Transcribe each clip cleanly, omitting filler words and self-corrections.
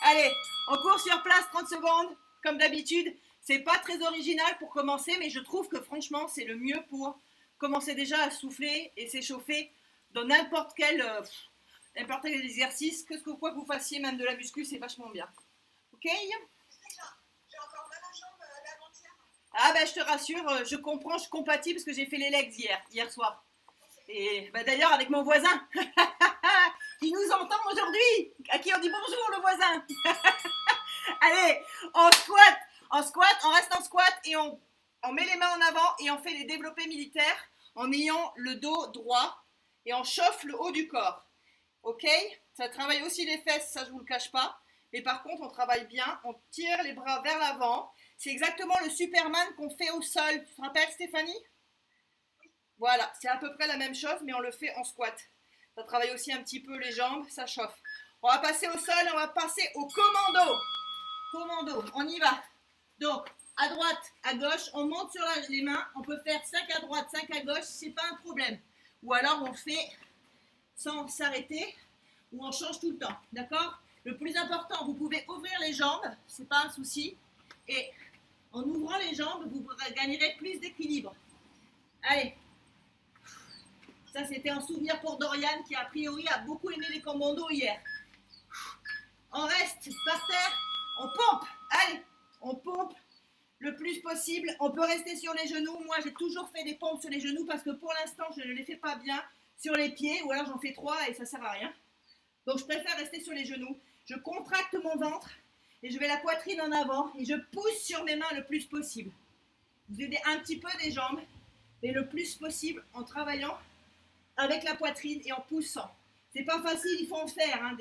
Allez, on court sur place 30 secondes, comme d'habitude. C'est pas très original pour commencer, mais je trouve que franchement, c'est le mieux pour commencer déjà à souffler et s'échauffer dans n'importe quel exercice. Quoi que vous fassiez, même de la muscu, c'est vachement bien. Ok? J'ai encore mal aux jambes d'avant-hier. Ah ben je te rassure, je comprends, je compatis parce que j'ai fait les legs hier soir. Et ben, d'ailleurs avec mon voisin qui nous entend aujourd'hui, à qui on dit bonjour le voisin. Allez, on reste en squat et on met les mains en avant et on fait les développés militaires en ayant le dos droit et on chauffe le haut du corps. Ok? Ça travaille aussi les fesses, ça je vous le cache pas. Mais par contre, on travaille bien, on tire les bras vers l'avant. C'est exactement le Superman qu'on fait au sol. Tu te rappelles, Stéphanie? Voilà, c'est à peu près la même chose, mais on le fait en squat. Ça travaille aussi un petit peu les jambes, ça chauffe. On va passer au sol, on va passer au commando. Commando, on y va. Donc, à droite, à gauche, on monte sur les mains. On peut faire 5 à droite, 5 à gauche, c'est pas un problème. Ou alors on fait sans s'arrêter, ou on change tout le temps, d'accord? Le plus important, vous pouvez ouvrir les jambes, c'est pas un souci. Et en ouvrant les jambes, vous gagnerez plus d'équilibre. Allez. Ça, c'était un souvenir pour Dorian qui, a priori, a beaucoup aimé les commandos hier. On reste par terre, on pompe. Allez, on pompe le plus possible. On peut rester sur les genoux. Moi, j'ai toujours fait des pompes sur les genoux parce que pour l'instant, je ne les fais pas bien sur les pieds ou alors j'en fais 3 et ça ne sert à rien. Donc, je préfère rester sur les genoux. Je contracte mon ventre et je vais la poitrine en avant et je pousse sur mes mains le plus possible. Vous aidez un petit peu des jambes, mais le plus possible en travaillant avec la poitrine et en poussant. C'est pas facile, il faut en faire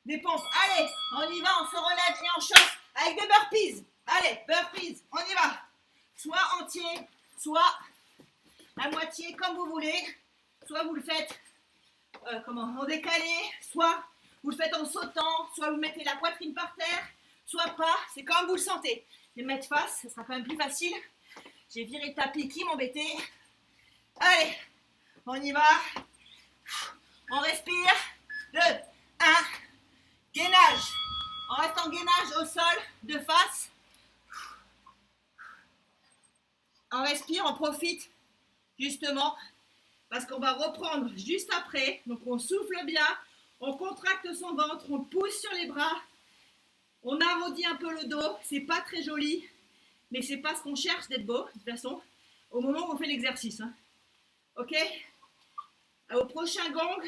des pompes. Allez, on y va, on se relève et on chauffe avec des burpees. Allez, burpees, on y va. Soit entier, soit à moitié, comme vous voulez. Soit vous le faites en décalé, soit vous le faites en sautant, soit vous mettez la poitrine par terre, soit pas. C'est comme vous le sentez. Je vais mettre face, ce sera quand même plus facile. J'ai viré le tapis qui m'embêtait. Allez, on y va. On respire. 2, 1. Gainage. On reste en gainage au sol, de face. On respire, on profite justement parce qu'on va reprendre juste après. Donc on souffle bien, on contracte son ventre, on pousse sur les bras, on arrondit un peu le dos. C'est pas très joli, mais c'est pas ce qu'on cherche d'être beau de toute façon au moment où on fait l'exercice. Hein. Ok? Au prochain gong,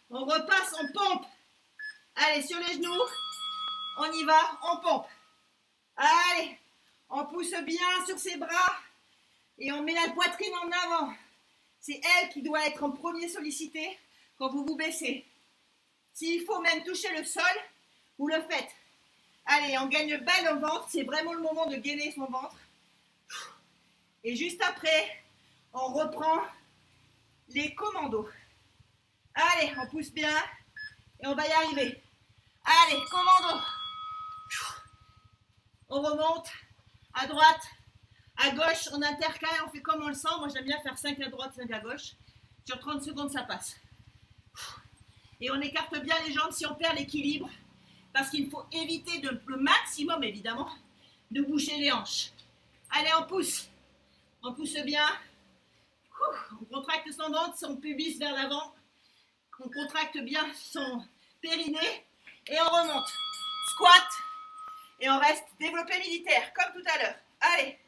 on repasse, on pompe. Allez, sur les genoux, on y va, on pompe. Allez, on pousse bien sur ses bras et on met la poitrine en avant. C'est elle qui doit être en premier sollicitée quand vous vous baissez. S'il faut même toucher le sol, vous le faites. Allez, on gagne belle au ventre, c'est vraiment le moment de gainer son ventre. Et juste après, on reprend les commandos. Allez, on pousse bien et on va y arriver. Allez, commando. On remonte à droite, à gauche, on intercale, on fait comme on le sent. Moi, j'aime bien faire 5 à droite, 5 à gauche. Sur 30 secondes, ça passe. Et on écarte bien les jambes si on perd l'équilibre. Parce qu'il faut éviter le maximum, évidemment, de boucher les hanches. Allez, on pousse. On pousse bien. On contracte son ventre, son pubis vers l'avant. On contracte bien son périnée. Et on remonte. Squat. Et on reste développé militaire, comme tout à l'heure. Allez.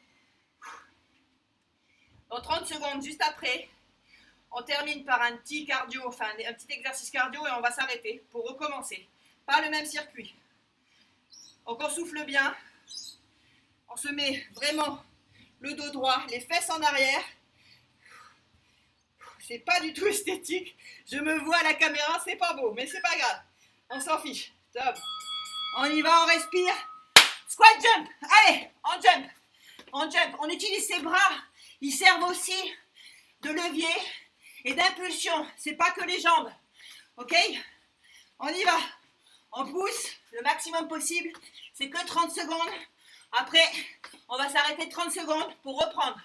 Dans 30 secondes, juste après, on termine par un petit cardio, enfin un petit exercice cardio et on va s'arrêter pour recommencer. Pas le même circuit. Donc on souffle bien. On se met vraiment le dos droit, les fesses en arrière. C'est pas du tout esthétique. Je me vois à la caméra, c'est pas beau, mais c'est pas grave. On s'en fiche. Top. On y va, on respire. Squat jump. Allez, on jump. On jump. On utilise ses bras. Ils servent aussi de levier et d'impulsion. C'est pas que les jambes. Ok? On y va. On pousse le maximum possible. C'est que 30 secondes. Après, on va s'arrêter 30 secondes pour reprendre.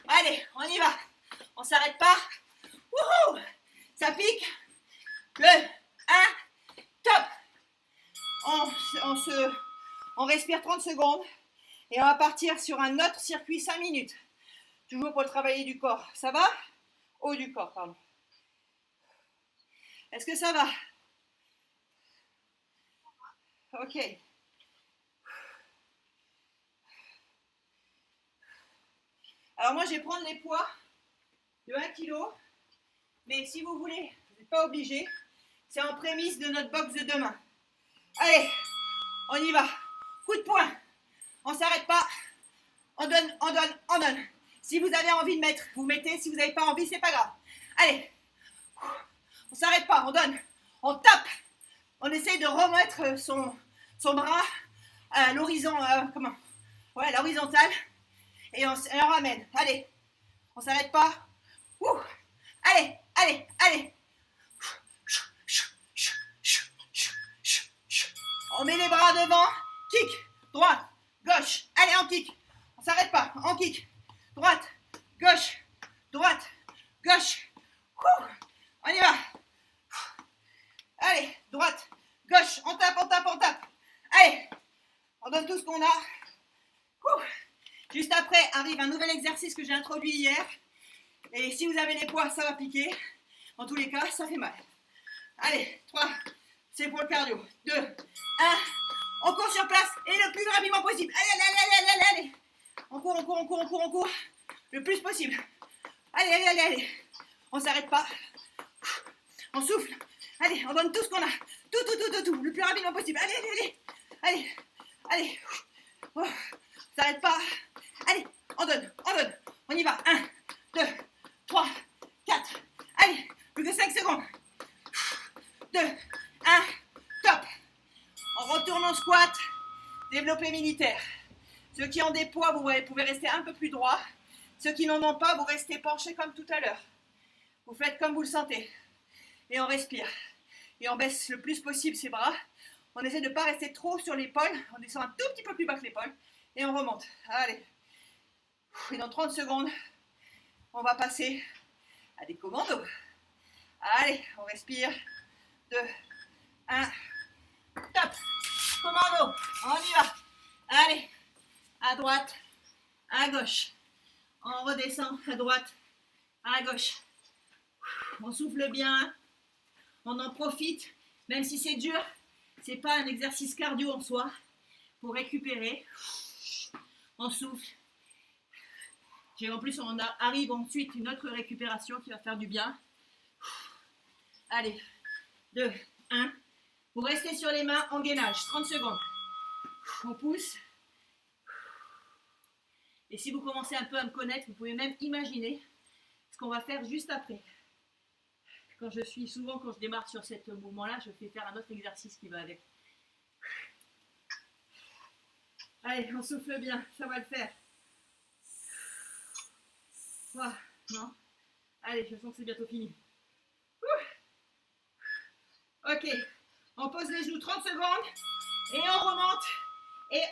Allez, on y va. On s'arrête pas. Wouhou! Ça pique. Le 1. Top. on respire 30 secondes et on va partir sur un autre circuit 5 minutes. Toujours pour travailler du corps. Ça va? Haut du corps, pardon. Est-ce que ça va? Ok. Alors moi, je vais prendre les poids de 1 kg. Mais si vous voulez, vous n'êtes pas obligé. C'est en prémisse de notre box de demain. Allez, on y va. Coup de poing. On ne s'arrête pas. On donne, on donne, on donne. Si vous avez envie de mettre, vous mettez. Si vous n'avez pas envie, c'est pas grave. Allez. On ne s'arrête pas. On donne. On tape. On essaye de remettre son bras à l'horizon. Ouais, à l'horizontale. Et on ramène. Allez. On ne s'arrête pas. Allez, allez, allez. On met les bras devant. Kick. Droite. Gauche. Allez, en kick. On ne s'arrête pas. En kick. Droite. Gauche. Droite. Gauche. On y va. Allez, droite. Gauche. On tape, on tape, on tape. Allez. On donne tout ce qu'on a. Juste après arrive un nouvel exercice que j'ai introduit hier. Et si vous avez les poids, ça va piquer. Dans tous les cas, ça fait mal. Allez, 3, c'est pour le cardio. 2, 1, on court sur place et le plus rapidement possible. Allez, allez, allez, allez, allez. On court, on court, on court, on court, on court. Le plus possible. Allez, allez, allez, allez. On ne s'arrête pas. On souffle. Allez, on donne tout ce qu'on a. Tout. Le plus rapidement possible. Allez, allez, allez. Allez, allez. On ne s'arrête pas. Allez, on donne, on donne. On y va. 1, 2, 3, 4. Allez, plus que 5 secondes. 2, 1, top. On retourne en squat. Développé militaire. Ceux qui ont des poids, vous pouvez rester un peu plus droit. Ceux qui n'en ont pas, vous restez penchés comme tout à l'heure. Vous faites comme vous le sentez. Et on respire. Et on baisse le plus possible ses bras. On essaie de ne pas rester trop sur l'épaule. On descend un tout petit peu plus bas que l'épaule. Et on remonte. Allez. Et dans 30 secondes, on va passer à des commandos. Allez, on respire. 2, 1, top. Commando, on y va. Allez, à droite, à gauche. On redescend à droite, à gauche. On souffle bien. On en profite. Même si c'est dur, c'est pas un exercice cardio en soi. Pour récupérer. On souffle. Et en plus, on arrive ensuite une autre récupération qui va faire du bien. Allez, 2, 1. Vous restez sur les mains en gainage, 30 secondes. On pousse. Et si vous commencez un peu à me connaître, vous pouvez même imaginer ce qu'on va faire juste après. Quand je démarre sur ce mouvement-là, je fais faire un autre exercice qui va avec. Allez, on souffle bien, ça va le faire. Non. Allez, je sens que c'est bientôt fini. Ok, on pose les genoux 30 secondes et on remonte. Et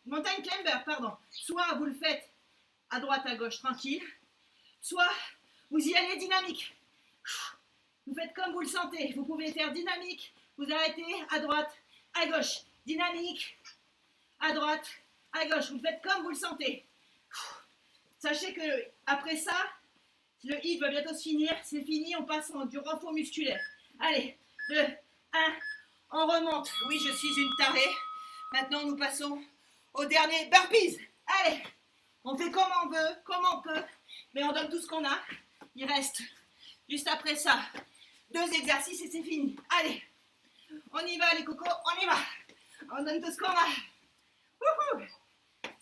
montagne climber, pardon. Soit vous le faites à droite, à gauche, tranquille. Soit vous y allez dynamique. Vous faites comme vous le sentez. Vous pouvez faire dynamique. Vous arrêtez à droite, à gauche. Dynamique, à droite, à gauche. Vous faites comme vous le sentez. Sachez que après ça, le HIIT va bientôt se finir. C'est fini, on passe en du renfort musculaire. Allez, 2, 1, on remonte. Oui, je suis une tarée. Maintenant, nous passons au dernier burpees. Allez, on fait comme on veut, comme on peut, mais on donne tout ce qu'on a. Il reste, juste après ça, 2 exercices et c'est fini. Allez, on y va les cocos, on y va. On donne tout ce qu'on a. Wouhou,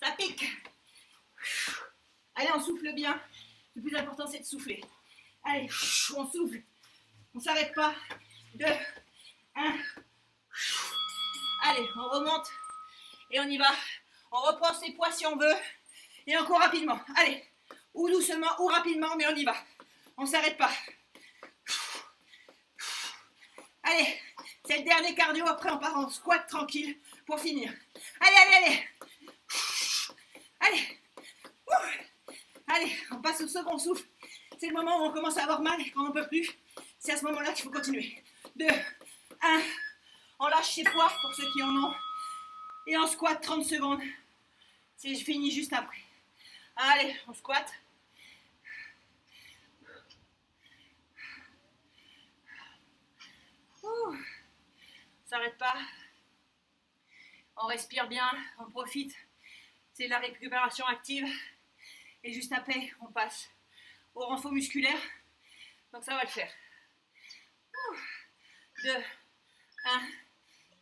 ça pique. Allez, on souffle bien. Le plus important, c'est de souffler. Allez, on souffle. On ne s'arrête pas. 2, 1. Allez, on remonte. Et on y va. On reprend ses poids si on veut. Et encore rapidement. Allez, ou doucement, ou rapidement, mais on y va. On ne s'arrête pas. Allez, c'est le dernier cardio. Après, on part en squat tranquille pour finir. Allez, allez, allez. Allez. Allez, on passe au second souffle. C'est le moment où on commence à avoir mal, quand on ne peut plus. C'est à ce moment-là qu'il faut continuer. 2, 1, On lâche ses poids pour ceux qui en ont. Et on squatte 30 secondes. C'est fini juste après. Allez, on squatte. On s'arrête pas. On respire bien, on profite. C'est la récupération active. Et juste après, on passe au renfort musculaire. Donc ça va le faire. 2, 1,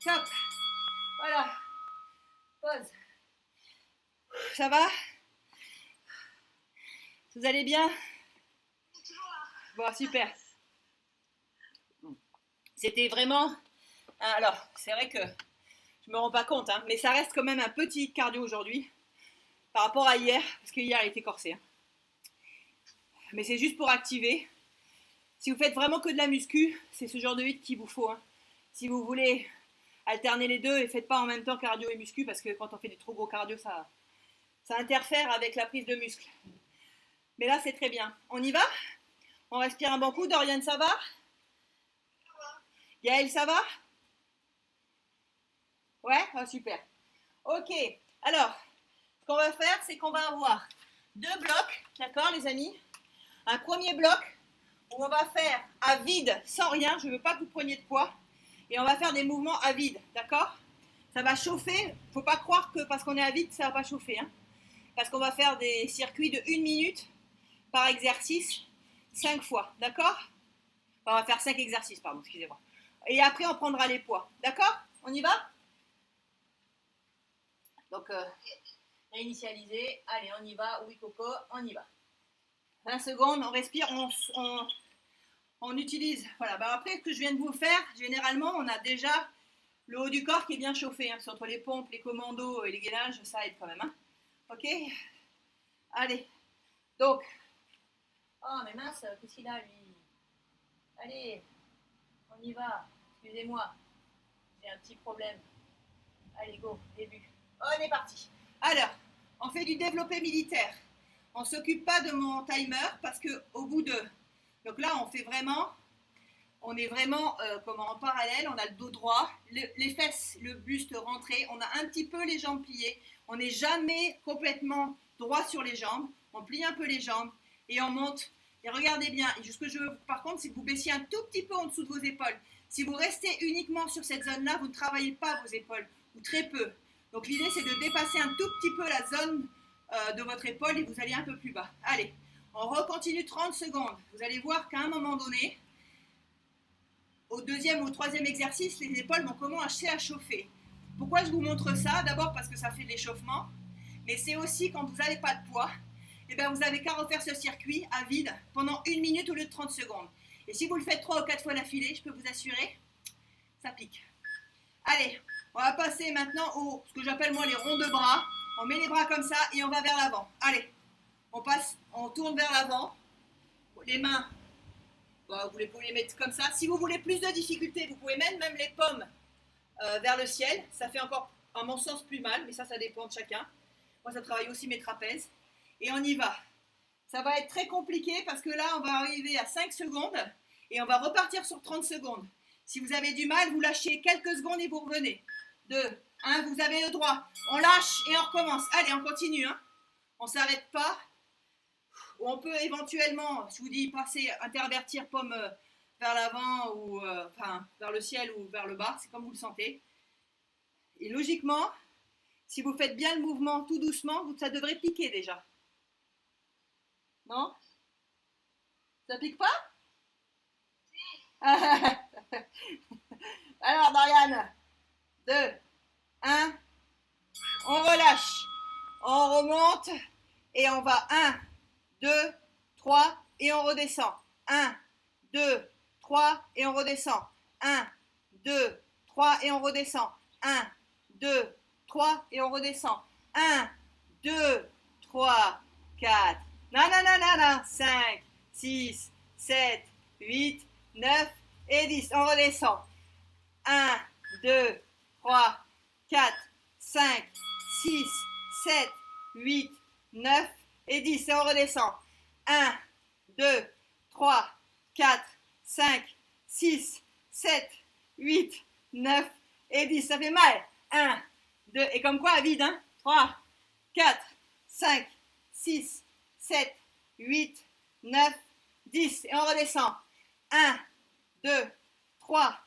top. Voilà. Pause. Ça va? Vous allez bien? Bon, super. C'était vraiment... Alors, c'est vrai que je me rends pas compte, hein, mais ça reste quand même un petit cardio aujourd'hui par rapport à hier, parce que hier il était corsé. Hein. Mais c'est juste pour activer. Si vous faites vraiment que de la muscu, c'est ce genre de hit qu'il vous faut. Hein. Si vous voulez alterner les deux et faites pas en même temps cardio et muscu, parce que quand on fait du trop gros cardio, ça interfère avec la prise de muscle. Mais là, c'est très bien. On y va? On respire un bon coup. Dorian, ça va? Gaël, ça va? Ouais? Oh, super. Ok. Alors, ce qu'on va faire, c'est qu'on va avoir 2 blocs, d'accord, les amis? Un premier bloc où on va faire à vide, sans rien. Je ne veux pas que vous preniez de poids. Et on va faire des mouvements à vide, d'accord? Ça va chauffer. Il ne faut pas croire que parce qu'on est à vide, ça ne va pas chauffer. Hein. Parce qu'on va faire des circuits de 1 minute par exercice, 5 fois, d'accord? Enfin, on va faire 5 exercices, pardon, excusez-moi. Et après, on prendra les poids, d'accord? On y va? Donc, réinitialiser. Allez, on y va. Oui, Coco, on y va. 20 secondes, on respire, on utilise. Voilà, bah après, ce que je viens de vous faire, généralement, on a déjà le haut du corps qui est bien chauffé. Hein, entre les pompes, les commandos et les gainages, ça aide quand même. Hein. Ok? Allez. Donc. Oh, mais mince, qu'est-ce qu'il a, lui? Allez, on y va. Excusez-moi, j'ai un petit problème. Allez, go, début. On est parti. Alors, on fait du développé militaire. On ne s'occupe pas de mon timer parce qu'au bout de... Donc là, on est vraiment comme en parallèle. On a le dos droit, les fesses, le buste rentré. On a un petit peu les jambes pliées. On n'est jamais complètement droit sur les jambes. On plie un peu les jambes et on monte. Et regardez bien. Et ce que je veux, par contre, c'est que vous baissiez un tout petit peu en dessous de vos épaules. Si vous restez uniquement sur cette zone-là, vous ne travaillez pas vos épaules, ou très peu. Donc l'idée, c'est de dépasser un tout petit peu la zone de votre épaule et vous allez un peu plus bas. Allez, on recontinue 30 secondes. Vous allez voir qu'à un moment donné, au deuxième ou au troisième exercice, les épaules vont commencer à chauffer. Pourquoi je vous montre ça? D'abord parce que ça fait de l'échauffement, mais c'est aussi quand vous n'avez pas de poids, et bien vous n'avez qu'à refaire ce circuit à vide pendant 1 minute au lieu de 30 secondes. Et si vous le faites 3 ou 4 fois d'affilée, je peux vous assurer, ça pique. Allez, on va passer maintenant au ce que j'appelle moi les ronds de bras. On met les bras comme ça et on va vers l'avant. Allez, on tourne vers l'avant. Les mains, vous pouvez les mettre comme ça. Si vous voulez plus de difficulté, vous pouvez mettre même les paumes vers le ciel. Ça fait encore, à mon sens, plus mal, mais ça dépend de chacun. Moi, ça travaille aussi mes trapèzes. Et on y va. Ça va être très compliqué parce que là, on va arriver à 5 secondes et on va repartir sur 30 secondes. Si vous avez du mal, vous lâchez quelques secondes et vous revenez. 2, 1, vous avez le droit. On lâche et on recommence. Allez, on continue. Hein. On ne s'arrête pas. On peut éventuellement, je vous dis, passer, intervertir paume vers l'avant ou vers le ciel ou vers le bas. C'est comme vous le sentez. Et logiquement, si vous faites bien le mouvement tout doucement, ça devrait piquer déjà. Non? Ça pique pas? Alors, Doriane, 2, 1, on relâche, on remonte et on va 1, 2, 3 et on redescend. 1, 2, 3 et on redescend. 1, 2, 3 et on redescend. 1, 2, 3 et on redescend. 1, 2, 3, 4. Non, 5, 6, 7, 8, 9 et 10. On redescend. 1, 2, 3, 4, 5, 6, 7, 8, 9 et 10. Et on redescend. 1, 2, 3, 4, 5, 6, 7, 8, 9 et 10. Ça fait mal. 1, 2, et comme quoi, à vide, hein. 3, 4, 5, 6, 7, 8, 9, 10. Et on redescend. 1, 2, 3,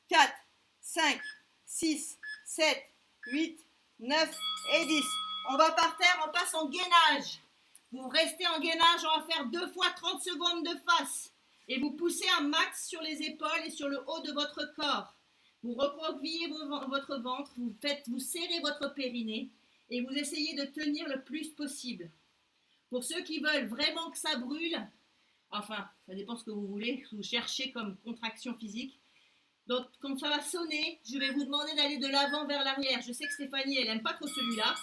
4, 5, 6, 7, 8, 9 et 10. On va par terre, on passe en gainage. Vous restez en gainage, on va faire 2 fois 30 secondes de face. Et vous poussez un max sur les épaules et sur le haut de votre corps. Vous recroquevillez votre ventre, vous serrez votre périnée et vous essayez de tenir le plus possible. Pour ceux qui veulent vraiment que ça brûle, enfin, ça dépend ce que vous voulez, vous cherchez comme contraction physique. Donc, quand ça va sonner, je vais vous demander d'aller de l'avant vers l'arrière. Je sais que Stéphanie, elle n'aime pas trop celui-là,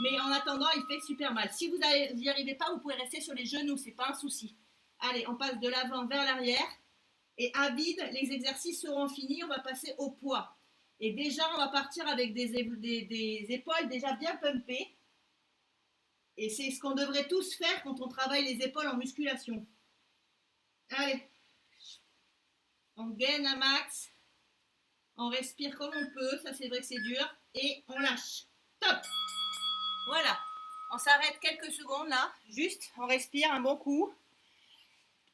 mais en attendant, il fait super mal. Si vous n'y arrivez pas, vous pouvez rester sur les genoux, c'est pas un souci. Allez, on passe de l'avant vers l'arrière. Et à vide, les exercices seront finis, on va passer au poids. Et déjà, on va partir avec des épaules déjà bien pumpées. Et c'est ce qu'on devrait tous faire quand on travaille les épaules en musculation. Allez, on gaine un max. On respire comme on peut, ça c'est vrai que c'est dur. Et on lâche. Top. Voilà, on s'arrête quelques secondes là. Juste, on respire un bon coup.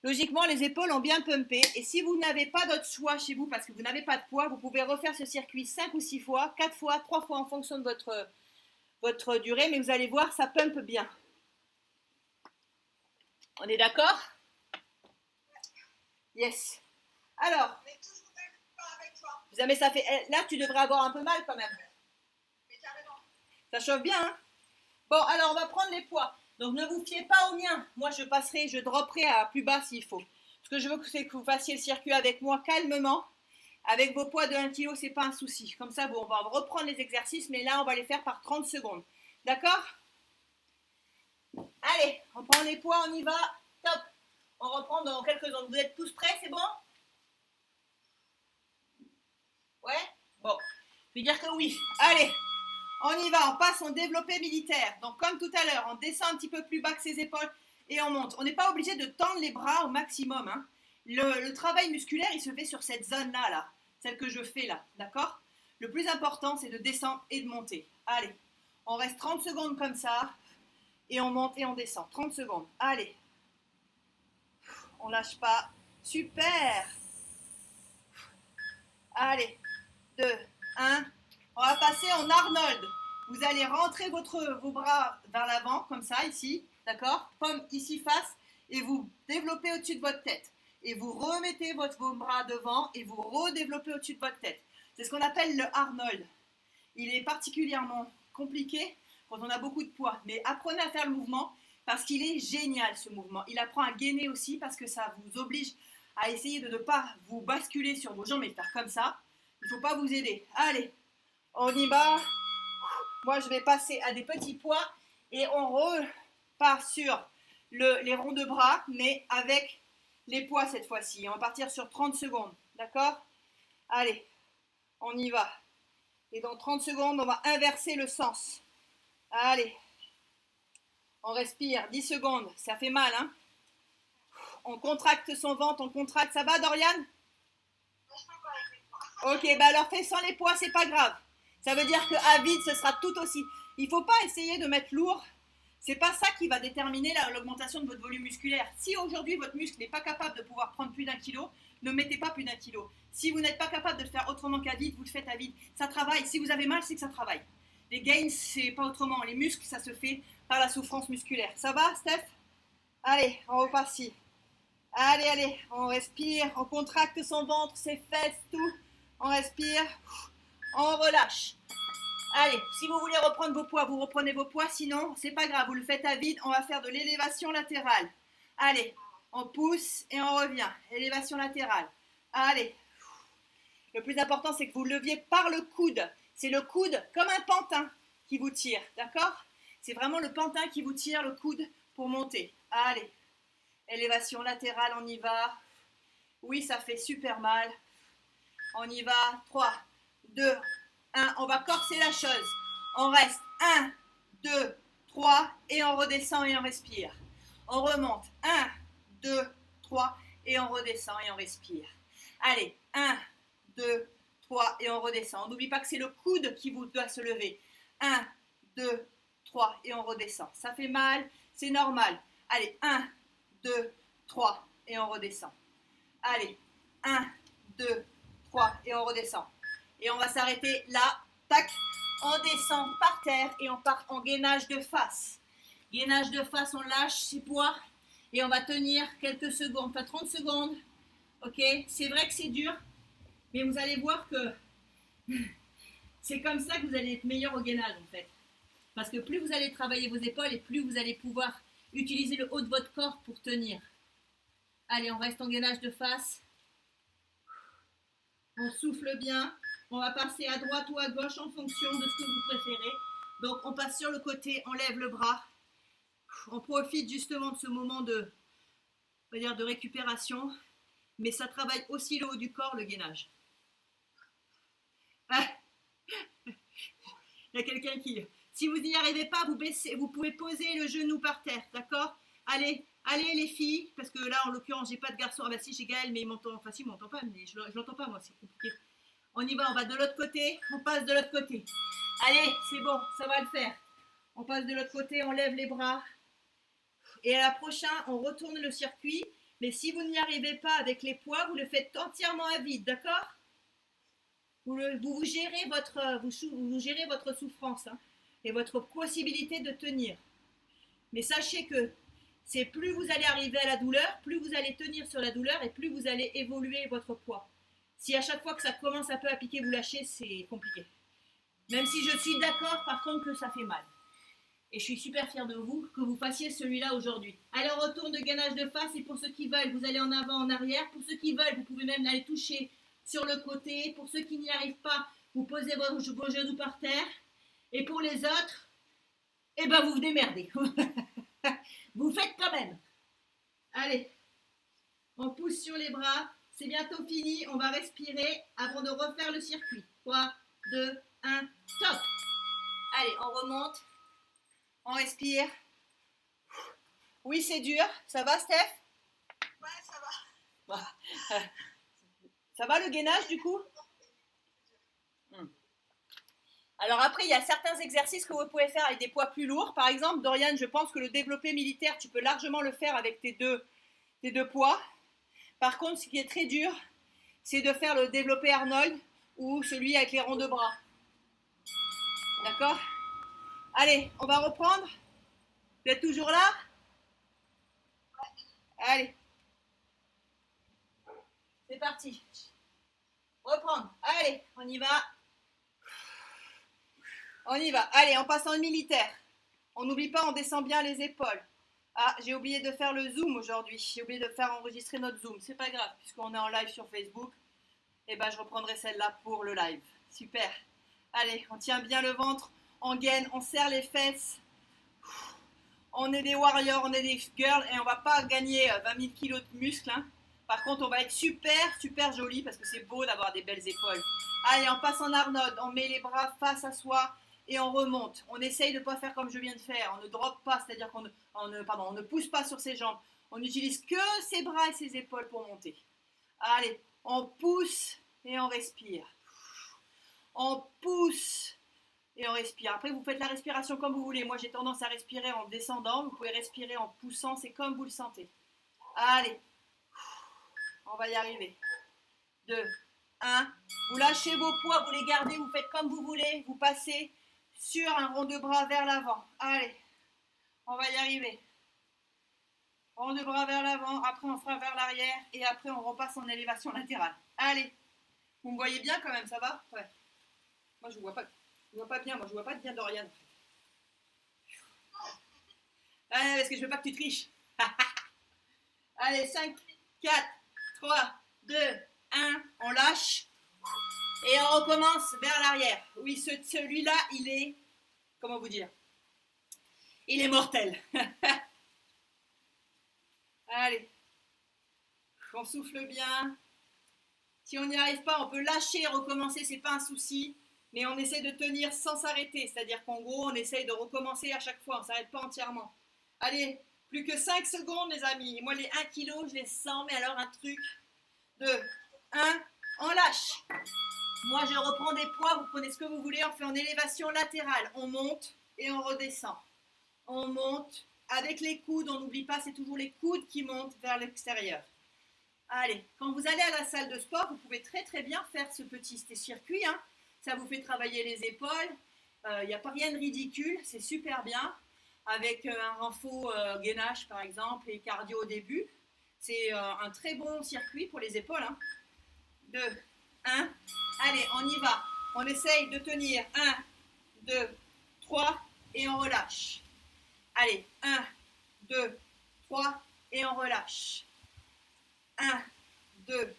Logiquement, les épaules ont bien pumpé. Et si vous n'avez pas d'autre choix chez vous, parce que vous n'avez pas de poids, vous pouvez refaire ce circuit 5 ou 6 fois, 4 fois, 3 fois en fonction de votre durée. Mais vous allez voir, ça pumpe bien. On est d'accord? Yes. Alors, Mais toujours pas avec toi. mais ça fait, là, tu devrais avoir un peu mal quand même. Mais carrément. Ça chauffe bien, hein? Bon, alors on va prendre les poids. Donc ne vous fiez pas aux miens. Moi, je dropperai à plus bas s'il faut. Ce que je veux, c'est que vous fassiez le circuit avec moi calmement. Avec vos poids de 1 kg, c'est pas un souci. Comme ça, bon, on va reprendre les exercices, mais là, on va les faire par 30 secondes. D'accord? Allez, on prend les poids, on y va. Top. On reprend dans quelques secondes. Vous êtes tous prêts, c'est bon? Ouais? Bon. Je vais dire que oui. Allez, on y va. On passe en développé militaire. Donc, comme tout à l'heure, on descend un petit peu plus bas que ses épaules et on monte. On n'est pas obligé de tendre les bras au maximum, hein. Le travail musculaire, il se fait sur cette zone-là, là. Celle que je fais là, d'accord? Le plus important, c'est de descendre et de monter. Allez, on reste 30 secondes comme ça. Et on monte et on descend. 30 secondes. Allez. On lâche pas. Super. Allez. 2, 1. On va passer en Arnold. Vous allez rentrer vos bras vers l'avant, comme ça, ici. D'accord? Comme ici face. Et vous développez au-dessus de votre tête. Et vous remettez vos bras devant et vous redéveloppez au-dessus de votre tête. C'est ce qu'on appelle le Arnold. Il est particulièrement compliqué quand on a beaucoup de poids. Mais apprenez à faire le mouvement parce qu'il est génial, ce mouvement. Il apprend à gainer aussi parce que ça vous oblige à essayer de ne pas vous basculer sur vos jambes et faire comme ça. Il ne faut pas vous aider. Allez, on y va. Moi, je vais passer à des petits poids et on repart sur les ronds de bras, mais avec les poids cette fois-ci. On va partir sur 30 secondes. D'accord? Allez, on y va. Et dans 30 secondes, on va inverser le sens. Allez. On respire. 10 secondes. Ça fait mal, hein? On contracte son ventre, on contracte. Ça va, Dorian? Ok, bah alors fais sans les poids, c'est pas grave. Ça veut dire qu'à vide, ce sera tout aussi. Il ne faut pas essayer de mettre lourd. C'est pas ça qui va déterminer l'augmentation de votre volume musculaire. Si aujourd'hui votre muscle n'est pas capable de pouvoir prendre plus d'1 kilo, ne mettez pas plus d'1 kilo. Si vous n'êtes pas capable de le faire autrement qu'à vide, vous le faites à vide. Ça travaille. Si vous avez mal, c'est que ça travaille. Les gains, c'est pas autrement. Les muscles, ça se fait par la souffrance musculaire. Ça va, Steph? Allez, on repart ici. Allez, allez, on respire, on contracte son ventre, ses fesses, tout. On respire, on relâche. Allez, si vous voulez reprendre vos poids, vous reprenez vos poids. Sinon, c'est pas grave, vous le faites à vide. On va faire de l'élévation latérale. Allez, on pousse et on revient. Élévation latérale. Allez. Le plus important, c'est que vous leviez par le coude. C'est le coude comme un pantin qui vous tire, d'accord? C'est vraiment le pantin qui vous tire le coude pour monter. Allez. Élévation latérale, on y va. Oui, ça fait super mal. On y va. 3, 2, 1. On va corser la chose. On reste. 1, 2, 3. Et on redescend et on respire. On remonte. 1, 2, 3. Et on redescend et on respire. Allez. 1, 2, 3 et on redescend. On n'oublie pas que c'est le coude qui vous doit se lever. 1, 2, 3 et on redescend. Ça fait mal, c'est normal. Allez, 1, 2, 3 et on redescend. Allez, 1, 2, 3 et on redescend. Et on va s'arrêter là, tac, on descend par terre et on part en gainage de face. Gainage de face, on lâche ses poids et on va tenir quelques secondes, enfin 30 secondes. Ok, c'est vrai que c'est dur, mais vous allez voir que c'est comme ça que vous allez être meilleur au gainage en fait. Parce que plus vous allez travailler vos épaules et plus vous allez pouvoir utiliser le haut de votre corps pour tenir. Allez, on reste en gainage de face. On souffle bien. On va passer à droite ou à gauche en fonction de ce que vous préférez. Donc, on passe sur le côté, on lève le bras. On profite justement de ce moment de, on va dire, de récupération. Mais ça travaille aussi le haut du corps, le gainage. Ah, il y a quelqu'un qui... Si vous n'y arrivez pas, vous pouvez poser le genou par terre, d'accord? Allez, allez les filles, parce que là, en l'occurrence, j'ai pas de garçon. Ah bah si, j'ai Gaël, mais il m'entend. Enfin si, il m'entend pas, mais je l'entends pas, moi, c'est compliqué. On y va, on va de l'autre côté, on passe de l'autre côté. Allez, c'est bon, ça va le faire. On passe de l'autre côté, on lève les bras. Et à la prochaine, on retourne le circuit. Mais si vous n'y arrivez pas avec les poids, vous le faites entièrement à vide, d'accord? Vous gérez votre souffrance hein, et votre possibilité de tenir. Mais sachez que c'est plus vous allez arriver à la douleur, plus vous allez tenir sur la douleur et plus vous allez évoluer votre poids. Si à chaque fois que ça commence un peu à piquer, vous lâchez, c'est compliqué. Même si je suis d'accord par contre que ça fait mal. Et je suis super fière de vous que vous fassiez celui-là aujourd'hui. Alors retourne de gainage de face et pour ceux qui veulent, vous allez en avant, en arrière. Pour ceux qui veulent, vous pouvez même aller toucher sur le côté. Pour ceux qui n'y arrivent pas, vous posez vos genoux par terre. Et pour les autres, eh ben vous vous démerdez. Vous faites quand même. Allez, on pousse sur les bras. C'est bientôt fini. On va respirer avant de refaire le circuit. 3, 2, 1, top. Allez, on remonte. On respire. Oui, c'est dur. Ça va, Steph? Ouais, ça va. Ça va le gainage du coup? Alors après, il y a certains exercices que vous pouvez faire avec des poids plus lourds. Par exemple, Dorian, je pense que le développé militaire, tu peux largement le faire avec tes deux poids. Par contre, ce qui est très dur, c'est de faire le développé Arnold ou celui avec les ronds de bras. D'accord? Allez, on va reprendre. Vous êtes toujours là? Allez. C'est parti. Reprendre. Allez, on y va. On y va. Allez, on passe en militaire. On n'oublie pas, on descend bien les épaules. Ah, j'ai oublié de faire le zoom aujourd'hui. J'ai oublié de faire enregistrer notre zoom. C'est pas grave, puisqu'on est en live sur Facebook. Et ben, je reprendrai celle-là pour le live. Super. Allez, on tient bien le ventre. On gaine, on serre les fesses. On est des warriors, on est des girls et on va pas gagner 20 000 kilos de muscles. Hein. Par contre, on va être super joli parce que c'est beau d'avoir des belles épaules. Allez, on passe en Arnold. On met les bras face à soi et on remonte. On essaye de ne pas faire comme je viens de faire. On ne drop pas, c'est-à-dire qu'on ne pousse pas sur ses jambes. On n'utilise que ses bras et ses épaules pour monter. Allez, on pousse et on respire. On pousse et on respire. Après, vous faites la respiration comme vous voulez. Moi, j'ai tendance à respirer en descendant. Vous pouvez respirer en poussant. C'est comme vous le sentez. Allez. On va y arriver. 2, 1. Vous lâchez vos poids. Vous les gardez. Vous faites comme vous voulez. Vous passez sur un rond de bras vers l'avant. Allez. On va y arriver. Rond de bras vers l'avant. Après, on fera vers l'arrière. Et après, on repasse en élévation latérale. Allez. Vous me voyez bien quand même, ça va? Ouais. Moi, je ne vois pas. Je vois pas bien, moi je vois pas bien Dorian. Ah, parce que je veux pas que tu triches. Allez, 5, 4, 3, 2, 1, on lâche. Et on recommence vers l'arrière. Oui, celui-là, il est, comment vous dire? Il est mortel. Allez, on souffle bien. Si on n'y arrive pas, on peut lâcher et recommencer, c'est pas un souci. Mais on essaie de tenir sans s'arrêter, c'est-à-dire qu'en gros, on essaye de recommencer à chaque fois, on ne s'arrête pas entièrement. Allez, plus que 5 secondes, les amis. Moi, les 1 kg, je les sens, mais alors un truc. 2, 1, on lâche. Moi, je reprends des poids, vous prenez ce que vous voulez, on fait en élévation latérale. On monte et on redescend. On monte avec les coudes, on n'oublie pas, c'est toujours les coudes qui montent vers l'extérieur. Allez, quand vous allez à la salle de sport, vous pouvez très très bien faire ce petit circuit. Hein. Ça vous fait travailler les épaules. Il n'y a pas rien de ridicule, c'est super bien. Avec un renfort gainage par exemple et cardio au début. C'est un très bon circuit pour les épaules. Hein. 2, 1. Allez, on y va. On essaye de tenir 1, 2, 3 et on relâche. Allez, 1, 2, 3 et on relâche. 1, 2,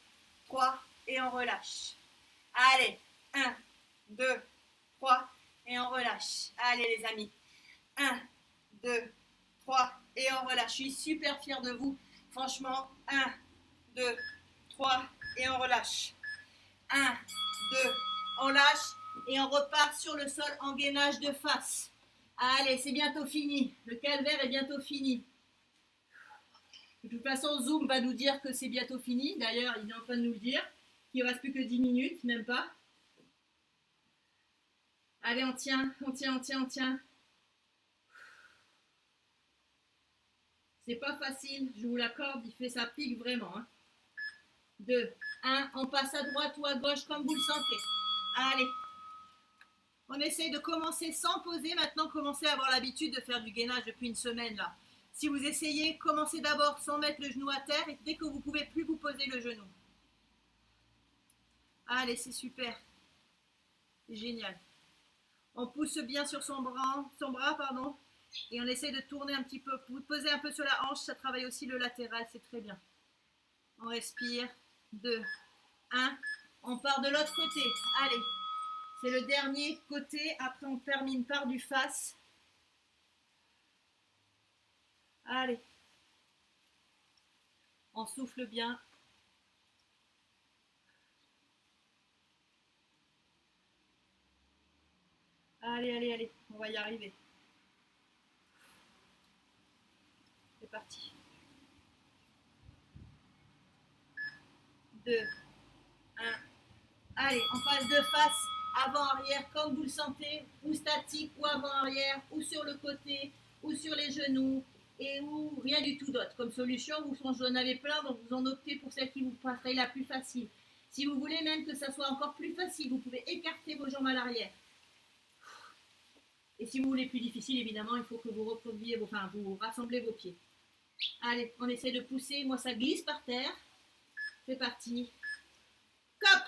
3 et on relâche. Allez, 1, 2, 3 et on relâche. Allez les amis. 1, 2, 3 et on relâche. Je suis super fière de vous. Franchement, 1, 2, 3 et on relâche. 1, 2, on lâche et on repart sur le sol en gainage de face. Allez, c'est bientôt fini. Le calvaire est bientôt fini. De toute façon, Zoom va nous dire que c'est bientôt fini. D'ailleurs, il est en train de nous le dire. Il ne reste plus que 10 minutes, même pas. Allez, on tient, on tient, on tient, on tient. C'est pas facile, je vous l'accorde, ça pique vraiment. Hein. 2, 1, on passe à droite ou à gauche comme vous le sentez. Allez. On essaye de commencer sans poser. Maintenant, commencez à avoir l'habitude de faire du gainage depuis une semaine là. Si vous essayez, commencez d'abord sans mettre le genou à terre et dès que vous ne pouvez plus, vous posez le genou. Allez, c'est super. C'est génial. On pousse bien sur son bras, et on essaie de tourner un petit peu. Vous posez un peu sur la hanche, ça travaille aussi le latéral, c'est très bien. On respire. 2, 1. On part de l'autre côté. Allez. C'est le dernier côté. Après, on termine par du face. Allez. On souffle bien. Allez, allez, allez. On va y arriver. C'est parti. 2, 1. Allez, on passe de face, avant-arrière, comme vous le sentez, ou statique, ou avant-arrière, ou sur le côté, ou sur les genoux, et ou rien du tout d'autre. Comme solution, vous en avez plein, donc vous en optez pour celle qui vous paraît la plus facile. Si vous voulez même que ça soit encore plus facile, vous pouvez écarter vos jambes à l'arrière. Et si vous voulez plus difficile, évidemment, il faut que vous vous rassemblez vos pieds. Allez, on essaie de pousser. Moi, ça glisse par terre. C'est parti. Cop!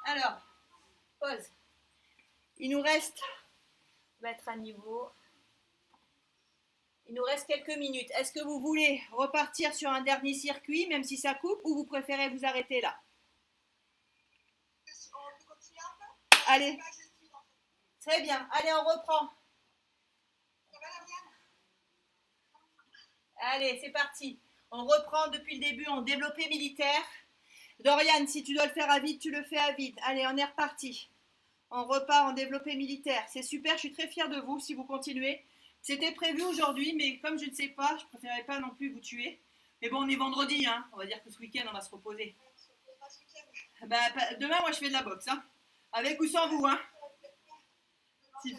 Alors, pause. Il nous reste, mettre à niveau. Il nous reste quelques minutes. Est-ce que vous voulez repartir sur un dernier circuit, même si ça coupe, ou vous préférez vous arrêter là? On peut continuer un peu? Allez. Très bien. Allez, on reprend. Ça va, Lauriane? Allez, c'est parti. On reprend depuis le début en développé militaire. Dorian, si tu dois le faire à vide, tu le fais à vide. Allez, on est reparti. On repart en développé militaire. C'est super, je suis très fière de vous si vous continuez. C'était prévu aujourd'hui, mais comme je ne sais pas, je ne préférais pas non plus vous tuer. Mais bon, on est vendredi, hein. On va dire que ce week-end, on va se reposer. Demain, moi, je fais de la boxe, hein. Avec ou sans vous, hein. Si.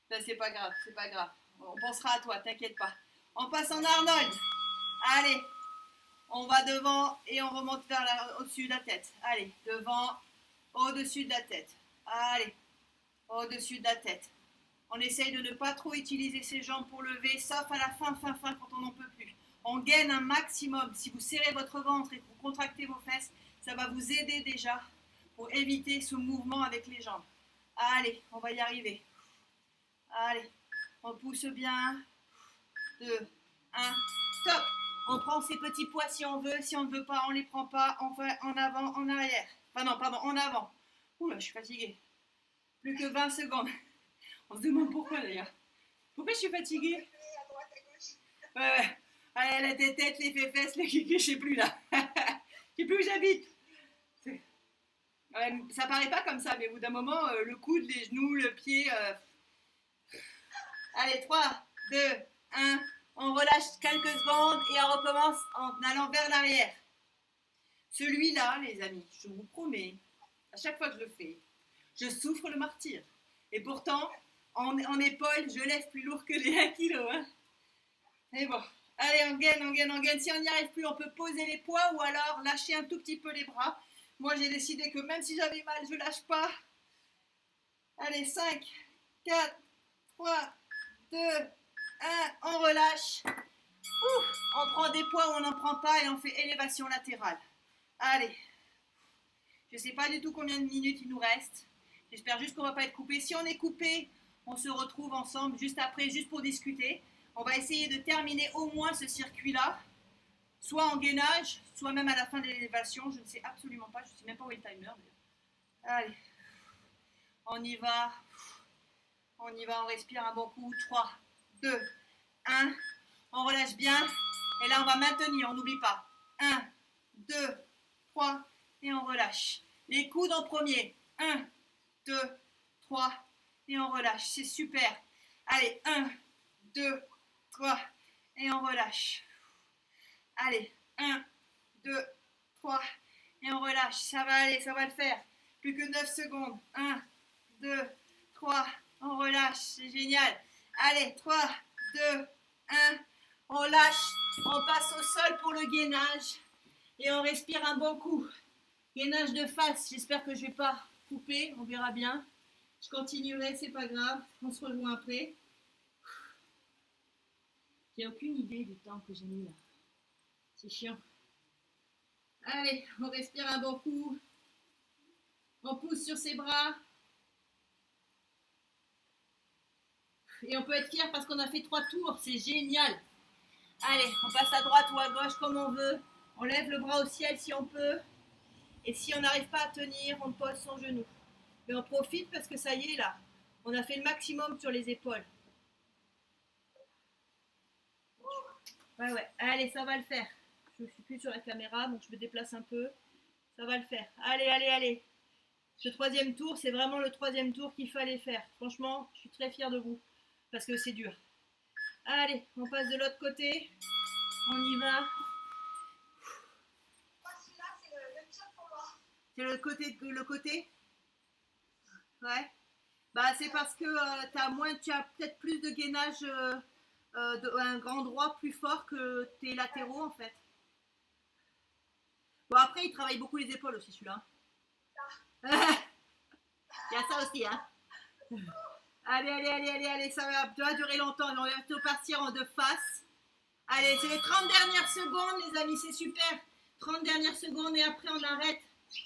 Ça, c'est pas grave, c'est pas grave. On pensera à toi, t'inquiète pas. On passe en Arnold. Allez. On va devant et on remonte au-dessus de la tête. Allez, devant, au-dessus de la tête. Allez, au-dessus de la tête. On essaye de ne pas trop utiliser ses jambes pour lever, sauf à la fin, quand on n'en peut plus. On gaine un maximum. Si vous serrez votre ventre et que vous contractez vos fesses, ça va vous aider déjà pour éviter ce mouvement avec les jambes. Allez, on va y arriver. Allez, on pousse bien. 2, 1, stop. On prend ces petits poids si on veut. Si on ne veut pas, on ne les prend pas. On fait en avant, en arrière. Enfin non, pardon, en avant. Oula, je suis fatiguée. Plus que 20 secondes. On se demande pourquoi d'ailleurs. Pourquoi je suis fatiguée? Ouais. Allez, la tête, les fesses, les kikis, je sais plus là. Je sais plus où j'habite. Ça paraît pas comme ça, mais au bout d'un moment, le coude, les genoux, le pied. Allez, 3, 2, 1. On relâche quelques secondes et on recommence en allant vers l'arrière. Celui-là, les amis, je vous promets, à chaque fois que je le fais, je souffre le martyre. Et pourtant, en épaule, je lève plus lourd que les 1 kg. Hein. Et bon, allez, on gaine. Si on n'y arrive plus, on peut poser les poids ou alors lâcher un tout petit peu les bras. Moi, j'ai décidé que même si j'avais mal, je lâche pas. Allez, 5, 4, 3, 2, 1, on relâche. Ouf, on prend des poids ou on n'en prend pas et on fait élévation latérale. Allez, je ne sais pas du tout combien de minutes il nous reste. J'espère juste qu'on ne va pas être coupé. Si on est coupé, on se retrouve ensemble juste après, juste pour discuter. On va essayer de terminer au moins ce circuit-là, soit en gainage, soit même à la fin de l'élévation. Je ne sais absolument pas, je ne sais même pas où est le timer. Allez, on y va, on respire un bon coup. 3, 2, 1, on relâche bien. Et là, on va maintenir, on n'oublie pas. 1, 2, 3, et on relâche. Les coudes en premier. 1, 2, 3, et on relâche. C'est super. Allez, 1, 2, 3, et on relâche. Allez, 1, 2, 3, et on relâche. Ça va aller, ça va le faire. Plus que 9 secondes. 1, 2, 3, on relâche. C'est génial. Allez, 3, 2, 1, on lâche. On passe au sol pour le gainage. Et on respire un bon coup. Gainage de face. J'espère que je ne vais pas couper. On verra bien. Je continuerai, c'est pas grave. On se rejoint après. J'ai aucune idée du temps que j'ai mis là. C'est chiant. Allez, on respire un bon coup. On pousse sur ses bras. Et on peut être fier parce qu'on a fait 3 tours. C'est génial. Allez, on passe à droite ou à gauche comme on veut. On lève le bras au ciel si on peut. Et si on n'arrive pas à tenir, on pose son genou. Mais on profite parce que ça y est là. On a fait le maximum sur les épaules. Ouais. Allez, ça va le faire. Je ne suis plus sur la caméra, donc je me déplace un peu. Ça va le faire. Allez. Ce 3e tour, c'est vraiment le 3e tour qu'il fallait faire. Franchement, je suis très fière de vous. Parce que c'est dur. Allez, on passe de l'autre côté. On y va. Celui-là, c'est le pire pour moi. C'est le côté. Ouais. Bah, c'est parce que tu as peut-être plus de gainage, un grand droit plus fort que tes latéraux en fait. Bon, après, il travaille beaucoup les épaules aussi, celui-là. Il y a ça aussi, hein. Allez, ça va durer longtemps. On va bientôt partir en de face. Allez, c'est les 30 dernières secondes, les amis, c'est super. 30 dernières secondes et après, on arrête.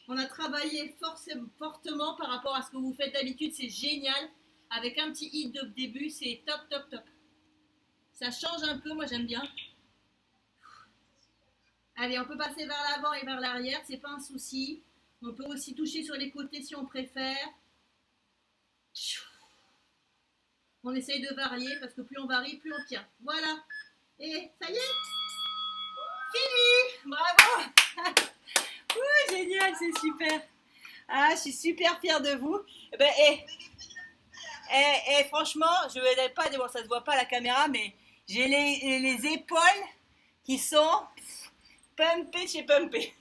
On a travaillé fortement par rapport à ce que vous faites d'habitude, c'est génial. Avec un petit hit de début, c'est top. Ça change un peu, moi j'aime bien. Allez, on peut passer vers l'avant et vers l'arrière, c'est pas un souci. On peut aussi toucher sur les côtés si on préfère. On essaye de varier parce que plus on varie, plus on tient. Voilà. Et ça y est. Fini. Bravo. Génial, c'est super. Ah, je suis super fière de vous. Franchement, je ne vais pas dire, bon, ça ne se voit pas à la caméra, mais j'ai les épaules qui sont pumpées chez pumpées.